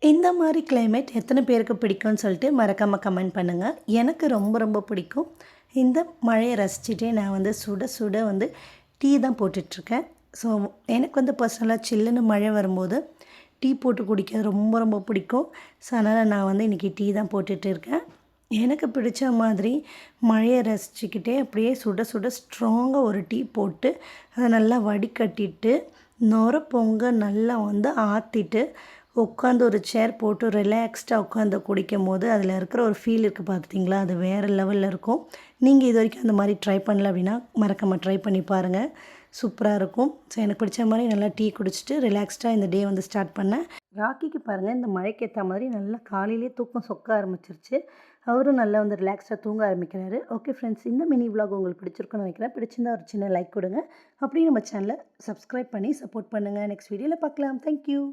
இந்த மாதிரி கிளைமேட் எத்தனை பேருக்கு பிடிக்கும்னு சொல்லிட்டு மறக்காமல் கமெண்ட் பண்ணுங்கள். எனக்கு ரொம்ப ரொம்ப பிடிக்கும். இந்த மழையை ரசிச்சுட்டே நான் வந்து சுட சுட வந்து டீ தான் போட்டுட்ருக்கேன். ஸோ எனக்கு வந்து பர்சனலாக சில்லுன்னு மழை வரும்போது டீ போட்டு குடிக்க ரொம்ப ரொம்ப பிடிக்கும். ஸோ அதனால் நான் வந்து இன்றைக்கி டீ தான் போட்டுட்டு இருக்கேன். எனக்கு பிடிச்ச மாதிரி மழையை ரசிச்சுக்கிட்டே அப்படியே சுட சுட ஸ்ட்ராங்காக ஒரு டீ போட்டு அதை நல்லா வடிகட்டிட்டு நுர பொங்க நல்லா வந்து ஆற்றிட்டு உட்காந்து ஒரு சேர் போட்டு ரிலாக்ஸ்டாக உட்காந்து குடிக்கும்போது அதில் இருக்கிற ஒரு ஃபீல் இருக்குது பார்த்தீங்களா, அது வேறு லெவலில் இருக்கும். நீங்கள் இது வரைக்கும் அந்த மாதிரி ட்ரை பண்ணல அப்படின்னா மறக்காமல் ட்ரை பண்ணி பாருங்கள். சூப்பராக இருக்கும். ஸோ எனக்கு பிடிச்ச மாதிரி நல்லா டீ குடிச்சிட்டு ரிலாக்ஸ்டாக இந்த டே வந்து ஸ்டார்ட் பண்ணேன். ராக்கிக்கு பாருங்கள், இந்த மழைக்கு ஏற்ற மாதிரி நல்லா காலையிலே தூக்கம் சொக்க ஆரம்பிச்சிருச்சு. அவரும் நல்லா வந்து ரிலாக்ஸ்டாக தூங்க ஆரம்பிக்கிறாரு. ஓகே ஃப்ரெண்ட்ஸ், இந்த மினி விலாக் உங்களுக்கு பிடிச்சிருக்குன்னு நினைக்கிறேன். பிடிச்சிருந்தா ஒரு சின்ன லைக் கொடுங்க. அப்படியே நம்ம சேனலை சப்ஸ்கிரைப் பண்ணி சப்போர்ட் பண்ணுங்கள். நெக்ஸ்ட் வீடியோவில் பார்க்கலாம். தேங்க்யூ.